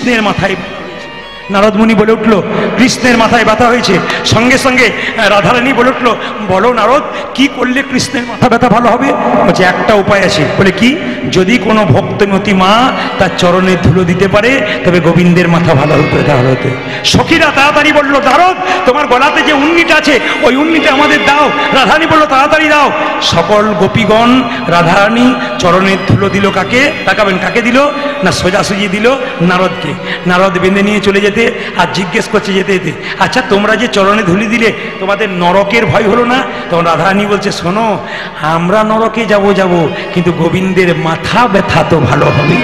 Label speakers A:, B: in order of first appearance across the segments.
A: কৃষ্ণের মাথায় নারদ মুনি বলে উঠলো, কৃষ্ণের মাথায় ব্যথা হয়েছে। সঙ্গে সঙ্গে রাধারানী বলে উঠলো, বলো নারদ কি করলে কৃষ্ণের মাথা ব্যথা ভালো হবে? বলছে একটা উপায় আছে। বলে কি? যদি কোনো ভক্তমতী মা তার চরণে ধুলো দিতে পারে তবে গোবিন্দের মাথা ভালো হতে ভালো হতে। সখীরা তাড়াতাড়ি বললো, নারদ তোমার গলাতে যে উন্নিটা আছে ওই উন্নিটা আমাদের দাও। রাধারানী বললো, তাড়াতাড়ি দাও। সকল গোপীগণ রাধারানী চরণের ধুলো দিল। কাকে? তাকাবেন, কাকে দিল না? সোজাসুজি দিল নারদকে। নারদ বেঁধে নিয়ে চলে যেতে আর জিজ্ঞেস করছে যেতে যেতে, আচ্ছা তোমরা যে চরণে ধুলি দিলে তোমাদের নরকের ভয় হলো না? তখন রাধারানী বলছে, শোনো আমরা নরকে যাব কিন্তু গোবিন্দের মাথা ব্যথা তো ভালো হবে।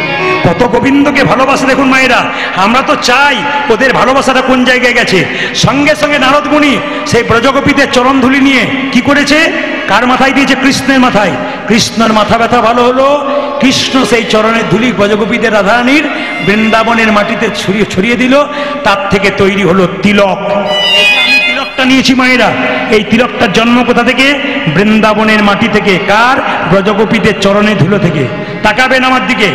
A: কত গোবিন্দকে ভালোবাসে দেখুন মায়েরা। আমরা তো চাই ওদের ভালোবাসাটা কোন জায়গায় গেছে। সঙ্গে সঙ্গে নারদ মুনি সেই ব্রজগোপীদের চরণ ধুলি নিয়ে কি করেছে? কার মাথায় দিয়েছে? কৃষ্ণের মাথায়। কৃষ্ণের মাথা ব্যথা ভালো হলো। কৃষ্ণ সেই চরণের ধুলি ব্রজগোপীদের রাধারানীর বৃন্দাবনের মাটিতে ছড়িয়ে দিল। তার থেকে তৈরি হলো তিলক। আমি তিলকটা নিয়েছি মায়েরা। এই তিলকটার জন্ম কোথা থেকে? বৃন্দাবনের মাটি থেকে। কার? ব্রজগোপীদের চরণে ধুলো থেকে। তাকাবেন আমার দিকে,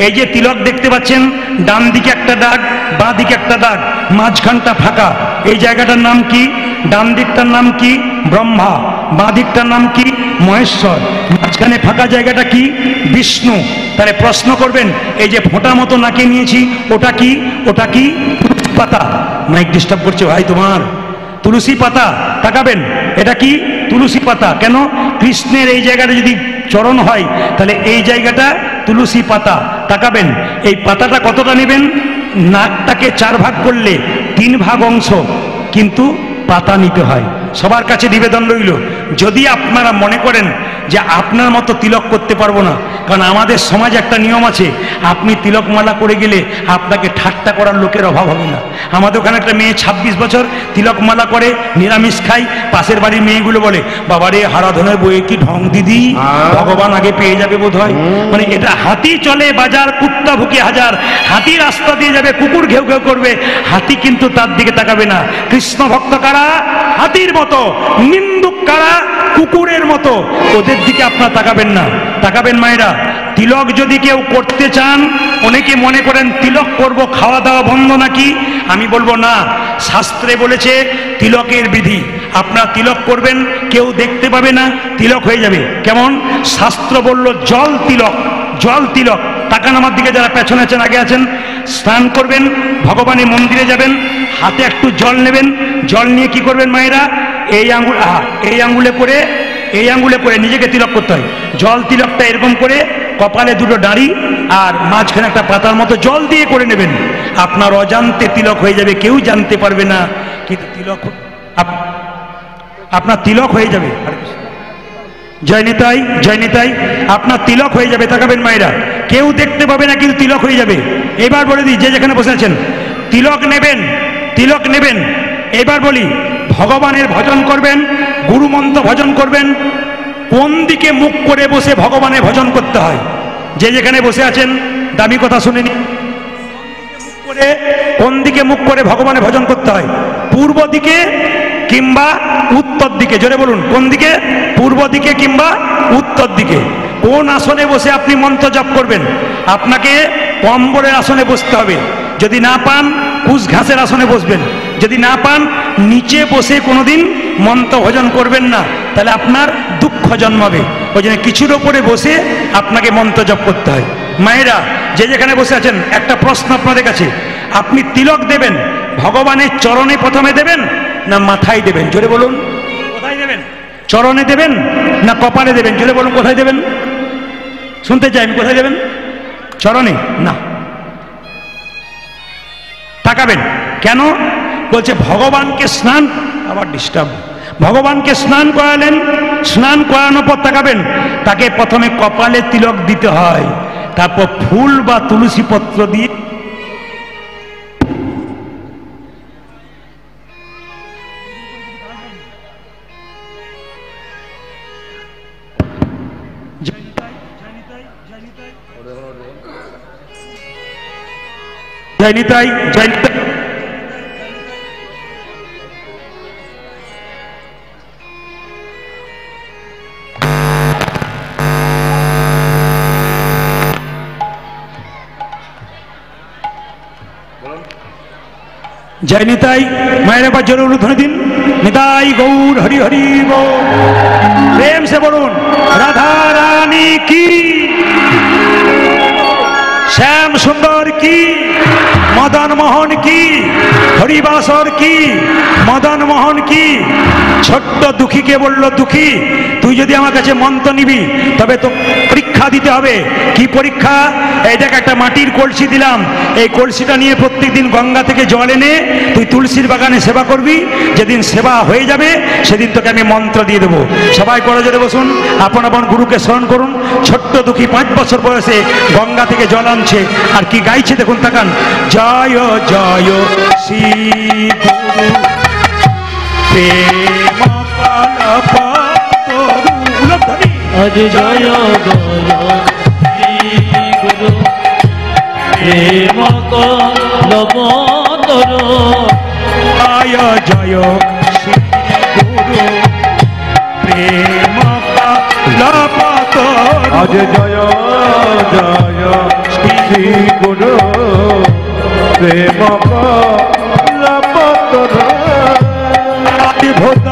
A: এই যে তিলক দেখতে পাচ্ছেন, ডান দিকে একটা দাগ, বাঁ দিকে একটা দাগ, মাঝখানটা ফাঁকা। এই জায়গাটার নাম কি? ডান দিকটার নাম কি? ব্রহ্মা। বাঁ দিকটার নাম কি? মহেশ্বর। মাঝখানে ফাঁকা জায়গাটা কি? বিষ্ণু। তাহলে প্রশ্ন করবেন, এই যে ফোঁটা মতো নাকে নিয়েছি ওটা কি? ওটা কি? তুলসী পাতা। মাইক ডিস্টার্ব করছে ভাই তোমার। তুলসী পাতা। তাকাবেন, এটা কি? তুলসী পাতা। কেন? কৃষ্ণের এই জায়গাটা যদি চরণ হয় তাহলে এই জায়গাটা তুলসী পাতা। তাকাবেন, এই পাতাটা কতটা নেবেন? নাকটাকে 4 ভাগ করলে 3 ভাগ অংশ কিন্তু পাতা নিতে হয়। সবার কাছে নিবেদন রইল, যদি আপনারা মনে করেন যে আপনার মতো তিলক করতে পারবো না, কারণ আমাদের সমাজে একটা নিয়ম আছে, আপনি তিলকমালা করে গেলে আপনাকে ঠাট্টা করার লোকের অভাব হবে না। আমাদের ওখানে একটা মেয়ে 26 বছর তিলকমালা করে, নিরামিষ খাই। পাশের বাড়ির মেয়েগুলো বলে, বাবারে হারাধনের বইয়ে কি ঢং দিদি, ভগবান আগে পেয়ে যাবে বোধ হয়। মানে এটা হাতি চলে বাজার, কুত্তা ভুকে হাজার। হাতি রাস্তা দিয়ে যাবে, কুকুর ঘেউ ঘেউ করবে, হাতি কিন্তু তার দিকে তাকাবে না। কৃষ্ণ ভক্ত কারা? হাতির মতো। নিন্দুক কারা? কুকুরের মতো। ওদের দিকে আপনারা তাকাবেন না। তাকাবেন মায়েরা, তিলক যদি কেউ করতে চান, অনেকে মনে করেন তিলক করব খাওয়া দাওয়া বন্ধ নাকি? আমি বলবো না, শাস্ত্রে বলেছে তিলকের বিধি। আপনারা তিলক করবেন, কেউ দেখতে পাবে না, তিলক হয়ে যাবে। কেমন? শাস্ত্র বলল জল তিলক। জল তিলক। তাকান আমার দিকে, যারা পেছনে আছেন আগে আছেন। স্নান করবেন, ভগবানের মন্দিরে যাবেন, হাতে একটু জল নেবেন। জল নিয়ে কি করবেন মায়েরা? এই আঙ্গুল, এই আঙ্গুলে করে নিজেকে তিলক করতে হয়। জল তিলকটা এরকম করে কপালে 2টো দাঁড়ি আর মাঝখানে একটা পাতার মতো জল দিয়ে করে নেবেন। আপনার অজান্তে তিলক হয়ে যাবে, কেউ জানতে পারবে না, কিন্তু তিলক আপনার তিলক হয়ে যাবে। জয় নিতাই, জয় নিতাই। আপনার তিলক হয়ে যাবে। তাকাবেন মায়েরা, কেউ দেখতে পাবে না কিন্তু তিলক হয়ে যাবে। এবার বলে দিই, যে যেখানে বসে আছেন তিলক নেবেন, তিলক নেবেন। এবার বলি, ভগবানের ভজন করবেন, গুরু মন্ত্র ভজন করবেন। কোন দিকে মুখ করে বসে ভগবানের ভজন করতে হয়? যে যেখানে বসে আছেন দামি কথা শুনে নিন। কোন দিকে মুখ করে ভগবানের ভজন করতে হয়? পূর্ব দিকে কিংবা উত্তর দিকে? জোরে বলুন, কোন দিকে? পূর্ব দিকে কিংবা উত্তর দিকে। কোন আসনে বসে আপনি মন্ত্র জপ করবেন? আপনাকে কম্বলের আসনে বসতে হবে। যদি না পান কুশ ঘাসের আসনে বসবেন। যদি না পান নিচে বসে কোনোদিন মন্ত্র ভজন করবেন না, তাহলে আপনার দুঃখ জন্মাবে। ওই জন্য কিছুর ওপরে বসে আপনাকে মন্ত্র জপ করতে হয়। মায়েরা যে যেখানে বসে আছেন, একটা প্রশ্ন আপনাদের কাছে, আপনি তিলক দেবেন ভগবানের চরণে প্রথমে দেবেন না মাথায় দেবেন? জোরে বলুন, কোথায় দেবেন? চরণে দেবেন না কপালে দেবেন? জোরে বলুন, কোথায় দেবেন? শুনতে চাই আমি, কোথায় দেবেন? চরণে না। তাকাবেন, কেন? বলছে ভগবানকে স্নান, আবার ডিস্টার্ব, ভগবানকে স্নান করালেন, স্নান করানোর পর তাকাবেন, তাকে প্রথমে কপালে তিলক দিতে হয়, তারপর ফুল বা তুলসী পত্র দিয়ে জয় নিতাই, জয় নিতাই। জয় নিতাই। মায়ের একবার জোরে উলুধ্বনি দিন, নিতাই গৌর হরি হরি গৌর। প্রেম সে বলুন রাধা রানী কি, শ্যাম সুন্দর কি, মদন মোহন কি, হরিবাসর কি, মদন মোহন কি। ছোট্ট দুঃখীকে বলল, দুঃখী তুই যদি আমার কাছে মন্ত্র নিবি তবে তো পরীক্ষা দিতে হবে। কি পরীক্ষা? এই দেখ একটা মাটির কলসি দিলাম, এই কলসিটা নিয়ে প্রত্যেকদিন গঙ্গা থেকে জল এনে তুই তুলসীর বাগানে সেবা করবি। যেদিন সেবা হয়ে যাবে সেদিন তোকে আমি মন্ত্র দিয়ে দেবো। সবাই করে জোরে বসুন, আপন আপন গুরুকে স্মরণ করুন। ছোট্ট দুঃখী 5 বছর বয়সে গঙ্গা থেকে জল আনছে, আর কি গাইছে দেখুন, তাকান। জয় জয় শ্রী গুরু প্রেম
B: আজ জয় জয় শ্রী গুরু প্রেম কলবতর।
A: জয় জয় শ্রী গুরু প্রেম কলবতর।
C: আজ জয় জয় শ্রী গুরু প্রেম কলবতর।
A: ভূত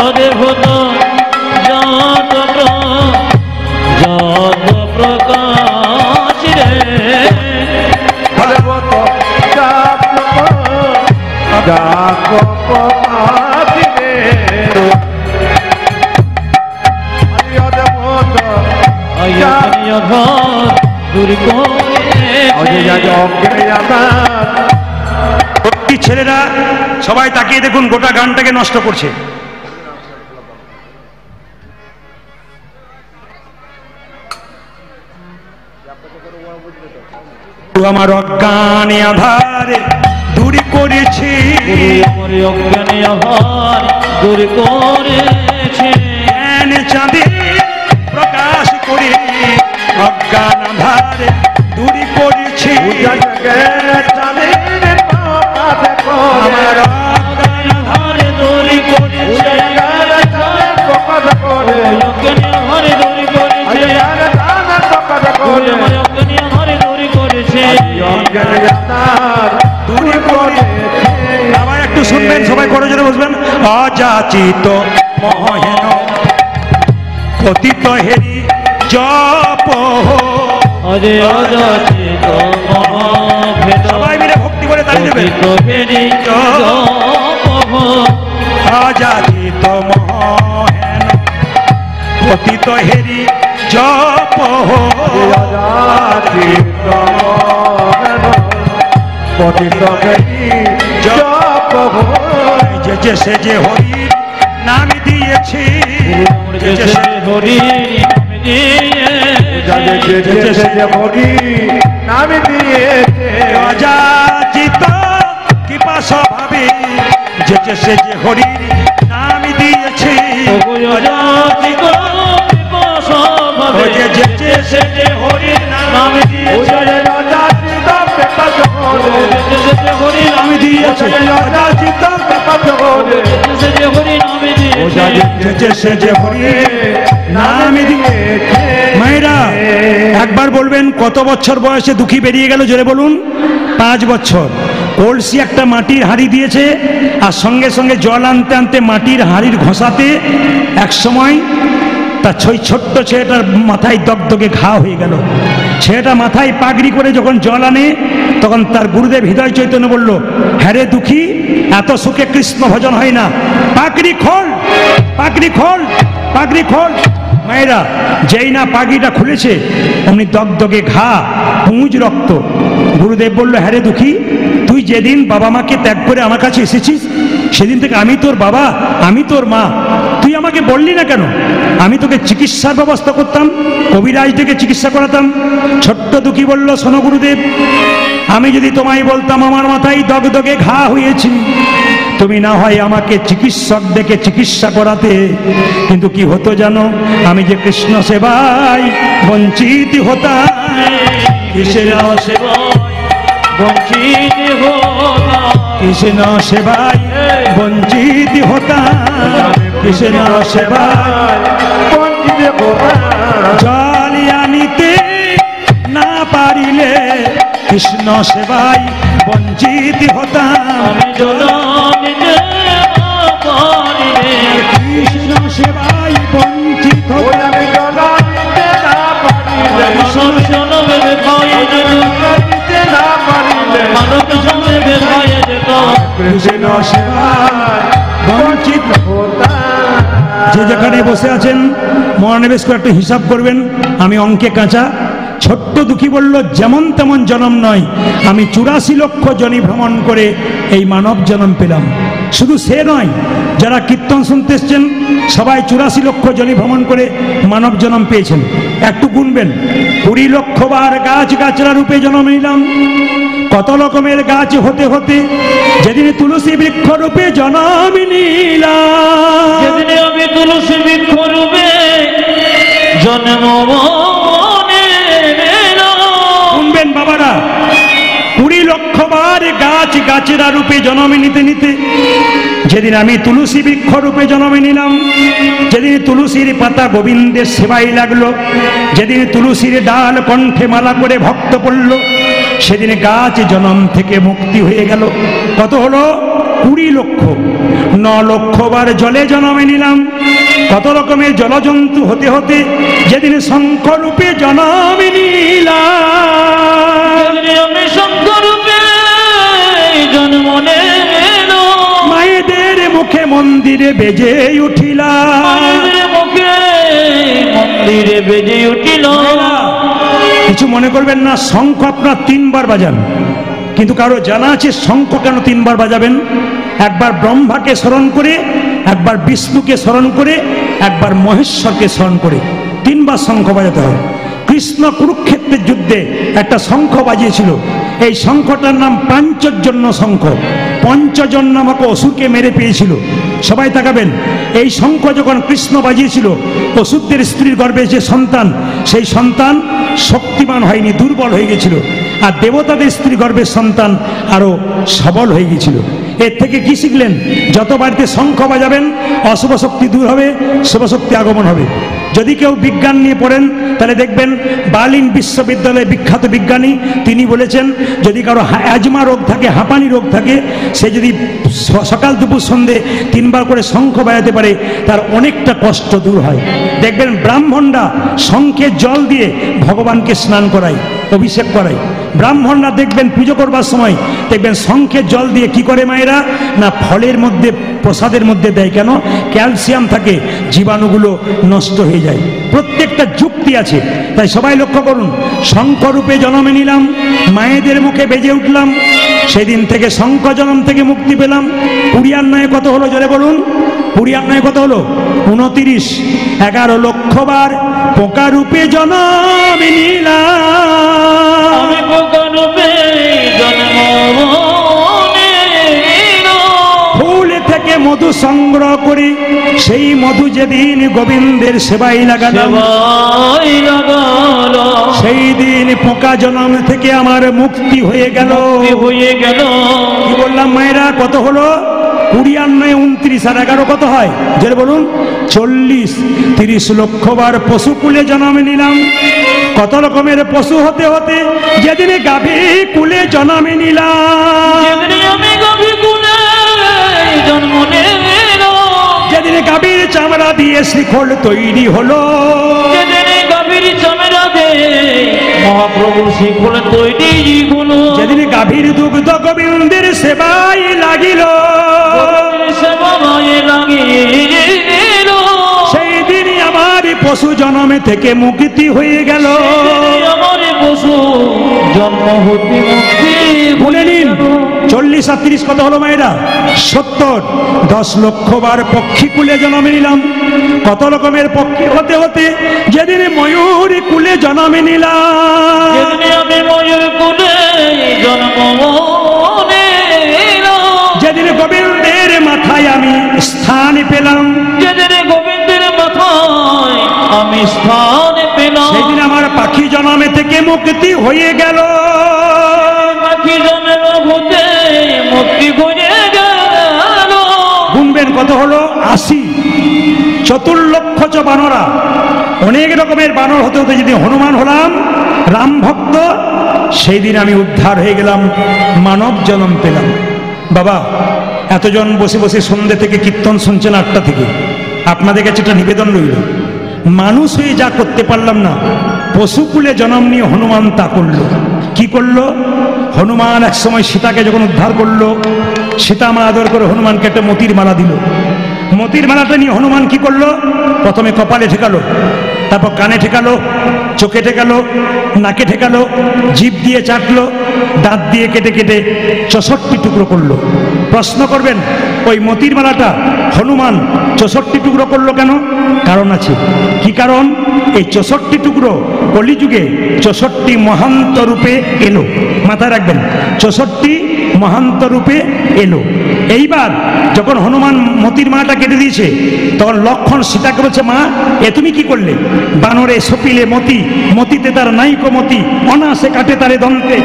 B: অরে ভূত জাত প্রকাশ রে।
A: ছেলেরা সবাই তাকিয়ে দেখুন, গোটা গানটাকে নষ্ট করছে। আমার অজ্ঞানে আধারে দূর করেছে,
B: আমার অজ্ঞানে আধার দূর করেছে।
A: জ্ঞান চাঁদে প্রকাশ করে অজ্ঞান আধারে দূর করেছে।
B: আমার অজ্ঞান আধারে দূর করেছে। অজ্ঞানে আধারে দূর করেছে। আমার অজ্ঞানে আধারে দূর করেছে।
A: আবার একটু শুনবেন, সবাই করে জোরে বসবেন। অযাচিত মহেন পতিত হেরি জপ,
B: আরে অযাচিত মহাভেদ
A: সবাই মিলে ভক্তি করে তালি দেবেন।
B: হেরি জপ,
A: অযাচিত মহেন পতিত হেরি জপ, যে সে যে হরি নাম দিয়েছে,
B: হরি
C: নাম দিয়েছে।
A: অযাচিত কৃপা স্বভাবে যে সে যে হরি নাম দিয়েছে।
B: অযাচিত কৃপা স্বভাবে যে সে যে হরি নাম দিয়েছে। হরি নাম দিয়েছে।
A: অযাচিত
B: যে হরি নাম দিয়েছে।
A: যে সে যে হরি নাম দিয়েছে। মায়েরা একবার বলবেন, কত বছর বয়সে দুঃখী বেরিয়ে গেল? জোরে বলুন। 5 বছর। কলসি একটা মাটির হাঁড়ি দিয়েছে, আর সঙ্গে সঙ্গে জল আনতে আনতে মাটির হাঁড়ির ঘষাতে এক সময় তার ছোট্ট ছেলেটার মাথায় দগদগে ঘা হয়ে গেল। ছেলেটা মাথায় পাগড়ি করে যখন জল আনে, তখন তার গুরুদেব হৃদয় চৈতন্য বলল, হ্যাঁ রে দুঃখী, এত সুখে কৃষ্ণ ভজন হয় না, পাগড়ি খোল, পাগড়ি খোল, পাগড়ি খোল। মায়েরা যেই না পাগড়িটা খুলেছে, অমনি দগদগে ঘা, পুঁজ রক্ত। গুরুদেব বলল, হ্যাঁ রে দুঃখী, তুই যেদিন বাবা মাকে ত্যাগ করে আমার কাছে এসেছিস, সেদিন থেকে আমি তোর বাবা, আমি তোর মা, তুই আমাকে বললি না কেন? আমি তোকে চিকিৎসার ব্যবস্থা করতাম, কবিরাজ থেকে চিকিৎসা করাতাম। ছোট্ট দুঃখী বলল, শোনো গুরুদেব, আমি যদি তোমায় বলতাম আমার মাথায় দগদগে ঘা হয়েছে, তুমি না হয় আমাকে চিকিৎসক ডেকে চিকিৎসা করাতে, কিন্তু কি হতো জানো? আমি যে কৃষ্ণ সেবায় বঞ্চিত হতাম।
B: কৃষ্ণ সেবায় বঞ্চিত হতাম।
A: কৃষ্ণ সেবায় বঞ্চিত হতাম। কৃষ্ণ সেবায়
C: বঞ্চিত হতাম।
A: জল আনিতে পারিলে কৃষ্ণ সেবাই বঞ্চিত হতাম।
B: আমি জনম নিতে না পারিলে
A: কৃষ্ণ সেবাই বঞ্চিত
C: ওই আমি জনম নিতে না পারিলে,
B: মানব জনমে বেখায় যেত,
C: নিতে না পারিলে
B: মানব জনমে বেখায় যেত।
A: কৃষ্ণ সেবাই বঞ্চিত। যে যেখানে বসে আছেন মহানিবেশ করে একটু হিসাব করবেন। আমি অঙ্কে কাঁচা। ছোট্ট দুঃখী বলল, যেমন তেমন জন্ম নয়, আমি 84 লক্ষ জনি ভ্রমণ করে এই মানব জন্ম পেলাম। শুধু সে নয়, যারা কীর্তন শুনতে এসছেন সবাই 84 লক্ষ জনি ভ্রমণ করে মানব জন্ম পেয়েছেন। একটু গুনবেন, 20 লক্ষ বার গাছ গাছরা রূপে জন্ম নিলাম। কত রকমের গাছ হতে হতে যেদিন তুলসী বৃক্ষ রূপে জন্ম নিলাম।
B: যেদিনে আমি তুলসী বৃক্ষ রূপে জন্ম নিলাম।
A: শুনবেন বাবারা, 20 লক্ষ বার গাছ গাছেরা রূপে জন্ম নিতে নিতে যেদিন আমি তুলসী বৃক্ষ রূপে জন্ম নিলাম, যেদিন তুলসীর পাতা গোবিন্দের সেবাই লাগলো, যেদিন তুলসীর ডাল কণ্ঠে মালা করে ভক্ত পড়ল, সেদিন গাছ জন্ম থেকে মুক্তি হয়ে গেল। কত হলো? 20 লক্ষ। 9 লক্ষ বার জলে জন্ম নিলাম। কত রকমের জলজন্তু হতে হতে যেদিন শঙ্খ রূপে জন্ম নিলাম।
B: যেদিনে আমি শঙ্কর রূপে জন্ম নিলাম।
A: মায়েদের মুখে মন্দিরে বেজে উঠিলাম।
B: মায়েদের মুখে মন্দিরে বেজে উঠিল।
A: কিছু মনে করবেন না, শঙ্খ আপনার 3 বার বাজান, কিন্তু কারো জানা আছে শঙ্খ কেন 3 বার বাজাবেন? একবার ব্রহ্মাকে স্মরণ করে, একবার বিষ্ণুকে স্মরণ করে, একবার মহেশ্বরকে স্মরণ করে 3 বার শঙ্খ বাজাতে হয়। কৃষ্ণ কুরুক্ষেত্রের যুদ্ধে একটা শঙ্খ বাজিয়েছিল। এই শঙ্খটার নাম পাঞ্চজন্য শঙ্খ। পঞ্চজন নামক অসুরকে মেরে পেয়েছিল। সবাই তাকাবেন, এই শঙ্খ যখন কৃষ্ণ বাজিয়েছিল, অসুরদের স্ত্রীর গর্ভে যে সন্তান, সেই সন্তান শক্তিমান হয়নি, দুর্বল হয়ে গেছিল। আর দেবতাদের স্ত্রী গর্ভের সন্তান আরো সবল হয়ে গেছিল। এর থেকে কি শিখলেন? যত বাড়িতে শঙ্খ বাজাবেন অশুভ শক্তি দূর হবে, শুভ শক্তি আগমন হবে। যদি কেউ বিজ্ঞান নিয়ে পড়েন তাহলে দেখবেন বার্লিন বিশ্ববিদ্যালয়ের বিখ্যাত বিজ্ঞানী তিনি বলেছেন, যদি কারো অ্যাজমা রোগ থাকে, হাঁপানি রোগ থাকে, সে যদি সকাল দুপুর সন্ধে 3 বার করে শঙ্খ বাজাতে পারে, তার অনেকটা কষ্ট দূর হয়। দেখবেন ব্রাহ্মণরা শঙ্খের জল দিয়ে ভগবানকে স্নান করায়, অভিষেক করায়। ব্রাহ্মণরা দেখবেন পুজো করবার সময় দেখবেন শঙ্খের জল দিয়ে কি করে মায়েরা, না ফলের মধ্যে প্রসাদের মধ্যে দেয়। কেন? ক্যালসিয়াম থাকে, জীবাণুগুলো নষ্ট হয়ে যায়। প্রত্যেকটা যুক্তি আছে। তাই সবাই লক্ষ্য করুন, শঙ্খরূপে জন্মে নিলাম, মায়েদের মুখে বেজে উঠলাম, সেদিন থেকে শঙ্খ জন্ম থেকে মুক্তি পেলাম। 20 কত হলো জোরে বলুন? 20 কত হলো? 29। 11 লক্ষ বার পোকা রূপে জন্ম নিলাম।
B: আমি পোকা রূপে জন্ম নিলাম।
A: ফুল থেকে মধু সংগ্রহ করি, সেই মধু যেদিন গোবিন্দের সেবাই লাগালাম,
B: সেবাই লাগালাম।
A: সেই দিন পোকা জন্ম থেকে আমার মুক্তি হয়ে গেল।
B: হয়ে গেল।
A: কি বললাম মায়েরা? কত হলো? 20 29 আর 11 কত হয়? যে বলুন 40। 30 লক্ষ বার পশু কুলে জন্ম নিলাম। কত রকমের পশু হতে হতে যেদিনে গাভী কুলে জন্ম নিলাম।
B: যেদিনে আমি গাভী কুলে জন্ম নিলাম।
A: যেদিনে গাভীর চামড়া দিয়ে শিখল তৈরি হলো।
B: যেদিনে গাভীর চামড়া দিয়ে মহাপ্রভু শিখল তৈরি হলো।
A: যেদিনে গাভীর দুগ্ধ গোবিন্দের সেবাই লাগিল,
B: সেবায় লাগিল।
A: সেই দিনই আমার পশু জন্মে থেকে মুক্তি হয়ে গেল।
B: আমার পশু জন্ম হতে মুক্তি
A: বলে নিন 40 আর 30 কত হলো মায়েরা? 70। 10 লক্ষ বার পক্ষী কুলে জন্ম নিলাম। কত রকমের পক্ষী হতে হতে যেদিন ময়ূর কুলে জন্ম নিলাম।
B: যেদিনে আমি ময়ূর কুলে জন্ম নিলাম।
A: যেদিন গোবিন্দের মাথায় আমি স্থান পেলাম।
B: যেদিনে গোবিন্দের মাথায় আমি স্থান পেলাম।
A: সেদিন আমার পাখি জন্মে থেকে মুক্তি হয়ে গেল।
B: পাখি জন্মের হতে মুক্তি হয়ে গেল।
A: গুনবেন কত হলো? 80। 4 লক্ষ বানরা, অনেক রকমের বানর হতে হতে যদি হনুমান হলাম, রাম ভক্ত, সেই দিন আমি উদ্ধার হয়ে গেলাম, মানব জন্ম পেলাম। বাবা, এতজন বসে বসে সন্ধ্যে থেকে কীর্তন শুনছেন 8টা থেকে, আপনাদের কাছে একটা নিবেদন রইল, মানুষ হয়ে যা করতে পারলাম না, পশুকুলে জন্ম নিয়ে হনুমান তা করলো। কি করলো? হনুমান এক সময় সীতাকে যখন উদ্ধার করলো, সীতা মা আদর করে হনুমানকে একটা মতির মালা দিল। মতির মালাটা নিয়ে হনুমান কি করলো? প্রথমে কপালে ঠেকালো, তারপর কানে ঠেকালো, চোখে ঠেকালো, নাকে ঠেকালো, জিভ দিয়ে চাটলো, দাঁত দিয়ে কেটে কেটে 64 টুকরো করলো। প্রশ্ন করবেন, ওই মতির মালাটা হনুমান 64 টুকরো করলো কেন? কারণ আছে। কি কারণ? এই 64 টুকরো কলিযুগে 64 মহান্ত রূপে এলো। মাথায় রাখবেন, 64 মহান্ত রূপে এলো। এইবার যখন হনুমান মতির মালাটা কেটে দিয়েছে, তখন লক্ষণ সীতাকে বলছে, মা এ তুমি কি করলে? বানরে সপিলে মতি, মতিতে তার নাইকো মতি, অনাসে কাটে তারে দন্তে,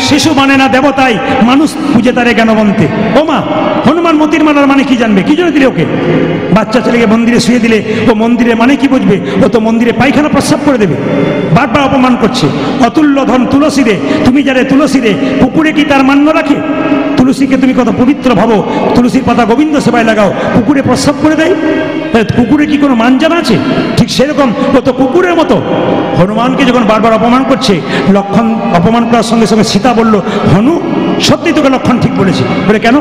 A: শিশু মানে না দেবতাই, মানুষ পুজে তারে জ্ঞানবন্তে। ও মা, হনুমান মতির মালার মানে কি জানবে? কি জন্য দিলে ওকে? বাচ্চা ছেলেকে মন্দিরে শুয়ে দিলে ও মন্দিরে মানে কি বুঝবে? ও তো মন্দিরে পায়খানা প্রস্রাব করে দেবে। বারবার অপমান করছে। অতুল্য ধন তুলসী রে, তুমি যারে তুলসী রে, পুকুরে কি তার মান্য রাখে? তুলসীকে তুমি কত পবিত্র ভাবো, তুলসীর পাতা গোবিন্দ সেবায় লাগাও, পুকুরে প্রস্রাব করে দেয়। কুকুরে কি কোনো মান জানা আছে? ঠিক সেরকম ও তো কুকুরের মতো। হনুমানকে যখন বারবার অপমান করছে, লক্ষণ অপমান করার সঙ্গে সঙ্গে সীতা বলল, হনু সত্যি তোকে লক্ষণ ঠিক বলেছে। বলে কেন?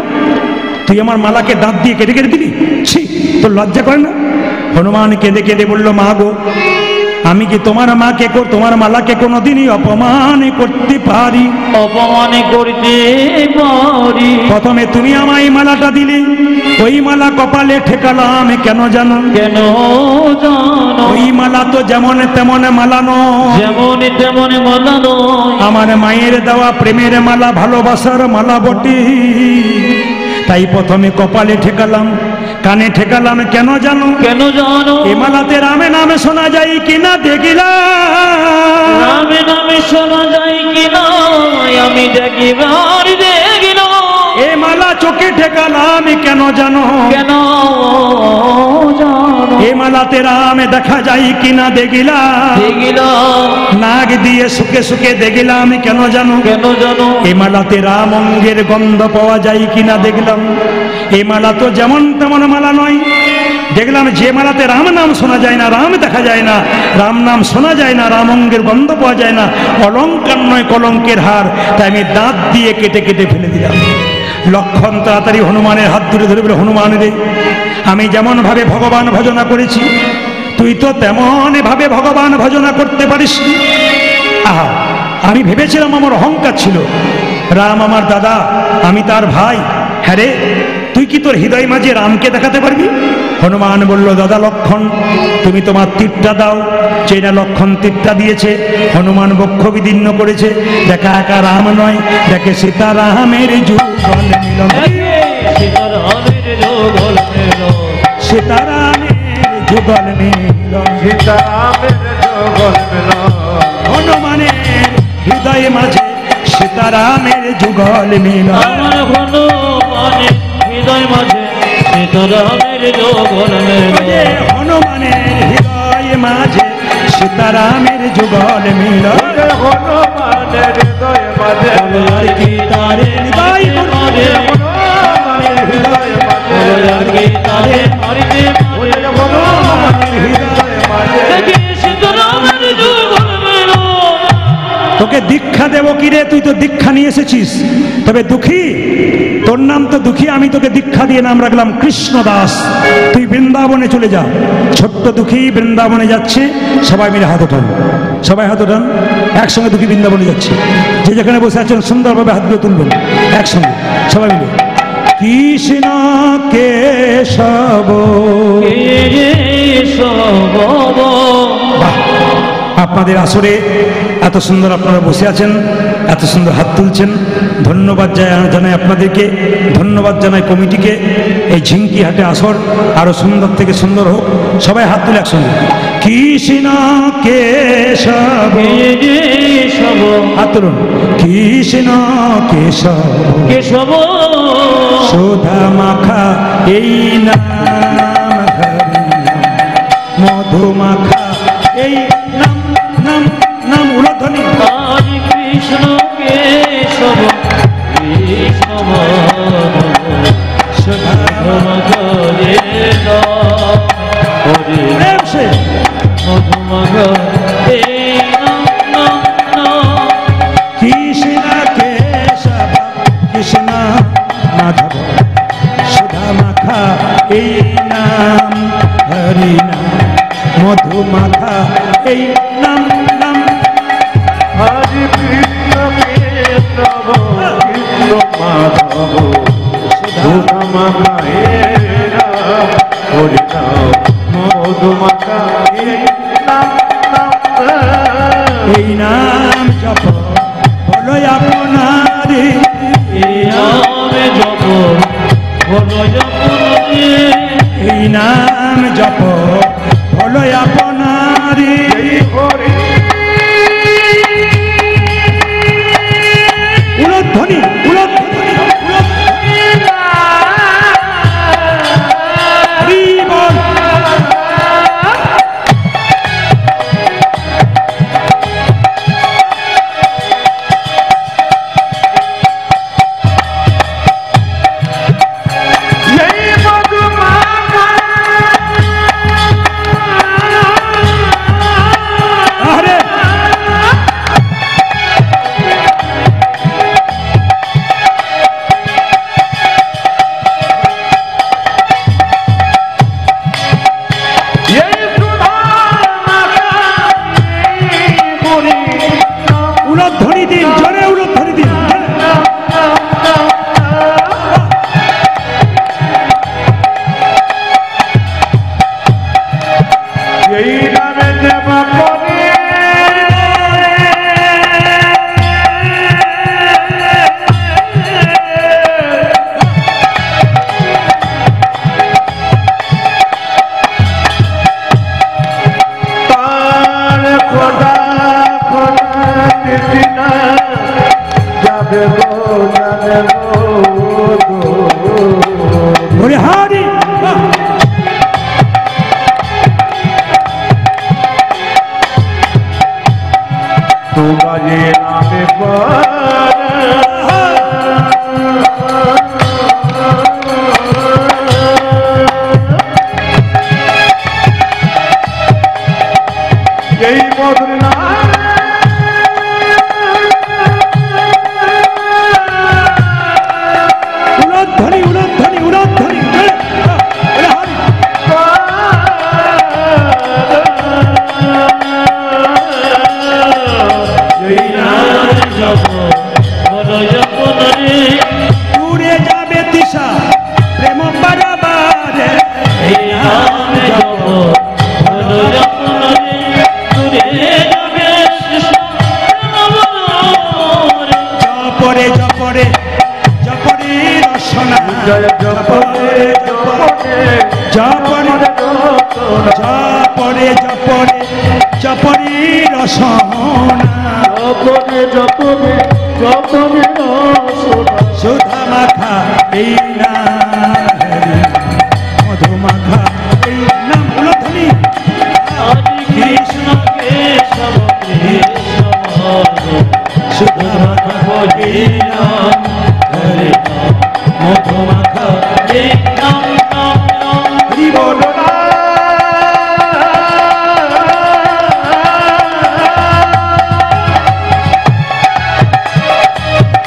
A: তুই আমার মালাকে দাঁত দিয়ে কেটে কেটে দিবি? ছি, তোর লজ্জা করে না? হনুমান কেঁদে কেঁদে বলল, মা গো, আমি কি তোমার মাকে, তোমার মালাকে কোনোদিনই অপমান করতে পারি?
B: অপমান করতে পারি?
A: প্রথমে তুমি আমায় মালাটা দিলে, ওই মালা কপালে ঠেকালাম কেন জানো?
B: কেন জানো?
A: ওই মালা তো যেমন তেমন মালা নয়,
B: যেমন তেমন মালা নয়,
A: আমার মায়ের দেওয়া প্রেমের মালা, ভালোবাসার মালা বটে। তাই প্রথমে কপালে ঠেকালাম, কানে ঠেকালাম কেন জানো?
B: কেন জানো?
A: এ মালাতে রামে নামে শোনা যায় কিনা দেখিলাম,
B: রামে নামে শোনা যায় কিনা আমি দেখিবার দেখিলাম।
A: এ মালা চোখে ঠেকালাম কেন জানো?
B: কেন জানো?
A: এ মালাতে রামে দেখা যায় কিনা দেখিলাম,
B: দেখিলাম।
A: নাক দিয়ে সুখে সুখে দেখিলাম কেন জানো?
B: কেন জানো?
A: এ মালাতে রাম অঙ্গের গন্ধ পাওয়া যায় কিনা দেখলাম। এ মালা তো যেমন তেমন মালা নয়, দেখলাম যে মালাতে রাম নাম শোনা যায় না, রাম দেখা যায় না, রাম নাম শোনা যায় না, রাম অঙ্গের গন্ধ পাওয়া যায় না, অলঙ্কার নয় কলঙ্কের হার। তাই আমি দাঁত দিয়ে কেটে কেটে ফেলে দিলাম। লক্ষণ তাড়াতাড়ি হনুমানের হাত ধরে ধরে বলে, হনুমান রে, আমি যেমন ভাবে ভগবান ভজনা করেছি, তুই তো তেমন ভাবে ভগবান ভজনা করতে পারিস। আহা, আমি ভেবেছিলাম আমার অহংকার ছিল, রাম আমার দাদা, আমি তার ভাই। হ্যাঁ রে, তুই কি তোর হৃদয় মাঝে রামকে দেখাতে পারবি? হনুমান বলল, দাদা লক্ষণ, তুমি তোমার তীরটা দাও। চেনা লক্ষণ তীরটা দিয়েছে, হনুমান বক্ষ বিদীর্ণ করেছে। দেখা একা রাম নয়, দেখে সীতারামের যুগল মিলন,
B: সীতারামের যুগল মিলন,
A: সীতারামের যুগল মিলন,
C: সীতারামের যুগল মিলন,
A: হনুমানের হৃদয় মাঝে সীতারামের যুগল মিলন।
B: আমার হনুমানের হৃদয় মাঝে সীতারামের যুগল মিলন,
A: হনুমানের হৃদয় মাঝে সীতারামের যুগল মিলন।
C: হনুমানের হৃদয় মাঝে
B: আর কি তারে
A: হৃদয়
B: মাঝে
C: হনুমানের হৃদয় মাঝে
B: আর কি তারে মারিতে মারে
C: হনুমানের হৃদয় মাঝে
B: দেখি সীতারামের যুগল মিলন।
A: তোকে দীক্ষা দেব কি রে? তুই তো দীক্ষা নিয়ে এসেছিস, তবে দুঃখী, তোর নাম তো দুঃখী। আমি তোকে দীক্ষা দিয়ে নাম রাখলাম কৃষ্ণ দাস। তুই বৃন্দাবনে চলে যা। ছোট্ট দুঃখী বৃন্দাবনে যাচ্ছে, সবাই মিলে হাত ওঠান, সবাই হাত ওঠান। একসঙ্গে দুঃখী বৃন্দাবনে যাচ্ছে। যে যেখানে বসে আছেন সুন্দরভাবে হাতগুলো তুলবেন একসঙ্গে, সবাই মিলে। কৃষ্ণ কেশব,
B: কেশব।
A: বাহ! আপনাদের আসরে এত সুন্দর আপনারা বসে আছেন, এত সুন্দর হাত তুলছেন, ধন্যবাদ জানাই আপনাদেরকে, ধন্যবাদ জানাই কমিটিকে। এই ঝিঙ্কি হাটে আসর আরো সুন্দর থেকে সুন্দর হোক। সবাই হাত তুলে একসঙ্গে। কৃষ্ণ কেশব,
B: কেশব,
A: হাত তুলুন। কৃষ্ণ কেশব,
B: কেশব,
A: সুধা মাখা এই নাম হরি, মধু মাখা এই নাম, নাম নাম উলধ্বনি। এই নাম হরি নাম মধু মাখা এই নাম নাম
C: হরি কৃষ্ণ কেশব কৃষ্ণ মাধব সুধা মাখা হে রাম হরি নাম মধু মাখা হে নাম নাম
A: এই নাম জপ বলো আপনারে
B: এই নামে জপ বলো আপনারে
A: এই নাম জপ বলো আপনারে
C: হরি
A: উলধ্বনি উলধ্বনি হরি বল আরে উলধ্বনি দিন জোরে উলধ্বনি দিন
C: এই নামে দেব করি তার খোদা খোদা কৃষ্ণ যাবে গো যাবে গো
A: বলে হারি
C: তোমরা যে নামে এই মধুর নাম
A: উলধ্বনি উলধ্বনি উলধ্বনি বলে হারি
B: এই নামে জপ বলো আপনারে
A: দূরে যাবে দিশা প্রেম বারাবারে
B: এই নামে জপ বলো আপনারে দূরে যাবে কৃষ্ণ বলরে
A: জপরে জপরে জপরে রসনা
C: জয় জপরে জপরে
A: জপরে জপরে জপরে জপরে রসনা
C: জপরে জপরে জপরে
A: সুধা মাখা এই নাম হরি মধু মাখা এই নাম উলধ্বনি
B: হরি কৃষ্ণ কেশব কৃষ্ণ মাধব
A: সুধা মাখা
B: হরি নাম হরি নাম মধু মাখা এই নাম নাম নাম
A: হরি বল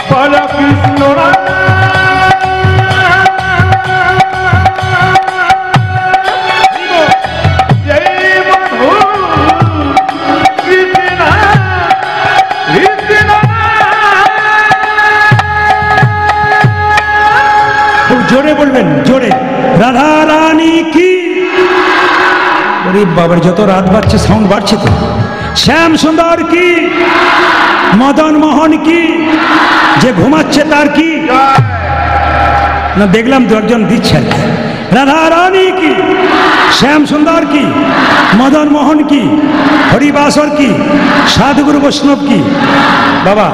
C: বল কৃষ্ণ জয় মধু কৃষ্ণ কৃষ্ণ
A: খুব জোরে বলবেন জোরে রাধা রানী কি গরিব বাবার যত রাত বাড়ছে সাউন্ড বাড়ছে তো শ্যাম সুন্দর কি মদন মোহন কি যে ঘুমাচ্ছে তার কি না দেখলাম দু একজন দিচ্ছেন রাধা রানী কি শ্যাম সুন্দর কি মদন মোহন কি হরিবাসর কি সাধুগুরু বৈষ্ণব কি বাবা